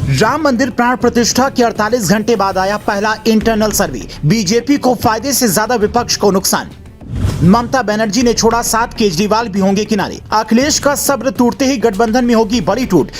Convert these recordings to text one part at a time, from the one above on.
राम मंदिर प्राण प्रतिष्ठा के 48 घंटे बाद आया पहला इंटरनल सर्वे। बीजेपी को फायदे से ज्यादा विपक्ष को नुकसान। ममता बनर्जी ने छोड़ा साथ, केजरीवाल भी होंगे किनारे। अखिलेश का सब्र टूटते ही गठबंधन में होगी बड़ी टूट।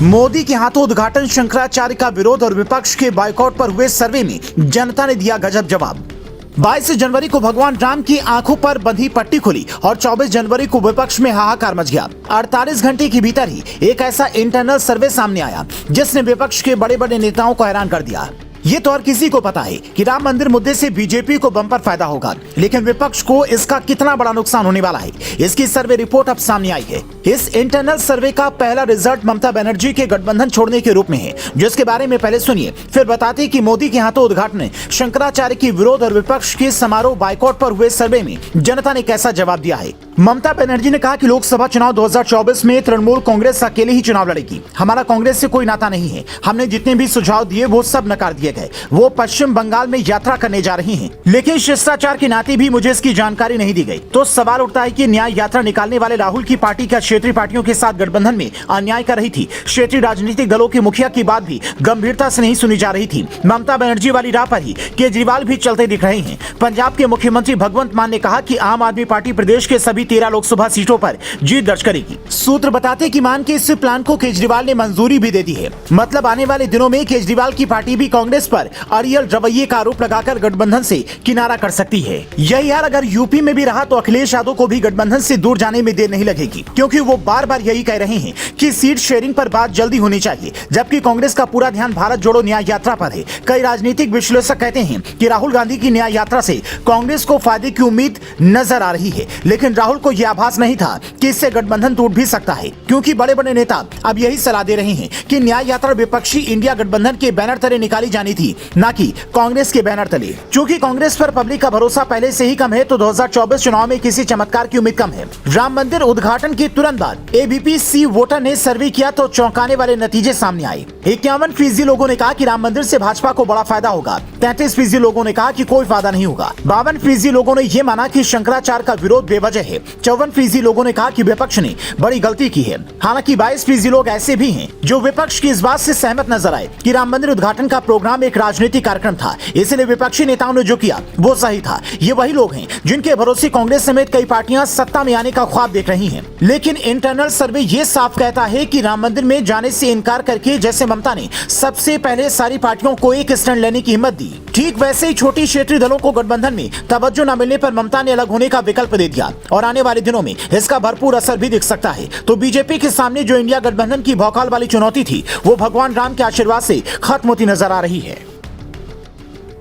मोदी के हाथों उद्घाटन, शंकराचार्य का विरोध और विपक्ष के बायकॉट पर हुए सर्वे में जनता ने दिया गजब जवाब। 22 जनवरी को भगवान राम की आंखों पर बंधी पट्टी खुली और 24 जनवरी को विपक्ष में हाहाकार मच गया। 48 घंटे के भीतर ही एक ऐसा इंटरनल सर्वे सामने आया जिसने विपक्ष के बड़े बड़े नेताओं को हैरान कर दिया। ये तो हर किसी को पता है कि राम मंदिर मुद्दे से बीजेपी को बम्पर फायदा होगा, लेकिन विपक्ष को इसका कितना बड़ा नुकसान होने वाला है, इसकी सर्वे रिपोर्ट अब सामने आई है। इस इंटरनल सर्वे का पहला रिजल्ट ममता बनर्जी के गठबंधन छोड़ने के रूप में है, जिसके बारे में पहले सुनिए, फिर बताते कि मोदी के हाथों उद्घाटन, शंकराचार्य की विरोध और विपक्ष के समारोह बायकॉट पर हुए सर्वे में जनता ने कैसा जवाब दिया है। ममता बनर्जी ने कहा कि लोकसभा चुनाव 2024 में तृणमूल कांग्रेस अकेले ही चुनाव लड़ेगी। हमारा कांग्रेस से कोई नाता नहीं है। हमने जितने भी सुझाव दिए वो सब नकार दिए गए। वो पश्चिम बंगाल में यात्रा करने जा रही हैं, लेकिन शिष्टाचार के नाते भी मुझे इसकी जानकारी नहीं दी गई। तो सवाल उठता है कि न्याय यात्रा निकालने वाले राहुल की पार्टी क्या क्षेत्रीय पार्टियों के साथ गठबंधन में अन्याय कर रही थी? क्षेत्रीय राजनीतिक दलों के मुखिया की बात भी गंभीरता से नहीं सुनी जा रही थी। ममता बनर्जी वाली राह पर ही केजरीवाल भी चलते दिख रहे हैं। पंजाब के मुख्यमंत्री भगवंत मान ने कहा कि आम आदमी पार्टी प्रदेश के सभी 13 लोकसभा सीटों पर जीत दर्ज करेगी। सूत्र बताते कि मान के इस प्लान को केजरीवाल ने मंजूरी भी दे दी है। मतलब आने वाले दिनों में केजरीवाल की पार्टी भी कांग्रेस पर अड़ियल रवैये का आरोप लगाकर गठबंधन से किनारा कर सकती है। यही हाल अगर यूपी में भी रहा तो अखिलेश यादव को भी गठबंधन से दूर जाने में देर नहीं लगेगी, क्योंकि वो बार बार यही कह रहे हैं कि सीट शेयरिंग पर बात जल्दी होनी चाहिए, जबकि कांग्रेस का पूरा ध्यान भारत जोड़ो न्याय यात्रा पर है। कई राजनीतिक विश्लेषक कहते हैं कि राहुल गांधी की न्याय यात्रा से कांग्रेस को फायदे की उम्मीद नजर आ रही है, लेकिन राहुल को यह आभास नहीं था कि इससे गठबंधन टूट भी सकता है, क्योंकि बड़े बड़े नेता अब यही सलाह दे रहे हैं कि न्याय यात्रा विपक्षी इंडिया गठबंधन के बैनर तले निकाली जानी थी, न कि कांग्रेस के बैनर तले। चूंकि कांग्रेस पर पब्लिक का भरोसा पहले से ही कम है, तो 2024 चुनाव में किसी चमत्कार की उम्मीद कम है। राम मंदिर उद्घाटन के तुरंत बाद एबीपी वोटर ने सर्वे किया तो चौंकाने वाले नतीजे सामने आए। 51% लोगों ने कहा कि राम मंदिर से भाजपा को बड़ा फायदा होगा। 33% लोगों ने कहा कि कोई फायदा नहीं होगा। 52% लोगों ने यह माना कि शंकराचार्य का विरोध बेवजह है। 54% लोगों ने कहा कि विपक्ष ने बड़ी गलती की है। हालांकि 22% लोग ऐसे भी हैं जो विपक्ष की इस बात से सहमत नजर आए कि राम मंदिर उद्घाटन का प्रोग्राम एक राजनीतिक कार्यक्रम था, इसलिए विपक्षी नेताओं ने जो किया वो सही था। ये वही लोग हैं जिनके भरोसे कांग्रेस समेत कई पार्टियां सत्ता में आने का ख्वाब देख रही हैं। लेकिन इंटरनल सर्वे ये साफ कहता है कि राम मंदिर में जाने से इनकार करके जैसे ममता ने सबसे पहले सारी पार्टियों को एक स्टैंड लेने की हिम्मत दी, ठीक वैसे ही छोटी क्षेत्रीय दलों को गठबंधन में तवज्जो न मिलने पर ममता ने अलग होने का विकल्प दे दिया और आने वाले दिनों में इसका भरपूर असर भी दिख सकता है। तो बीजेपी के सामने जो इंडिया गठबंधन की भौकाल वाली चुनौती थी, वो भगवान राम के आशीर्वाद से खत्म होती नजर आ रही है।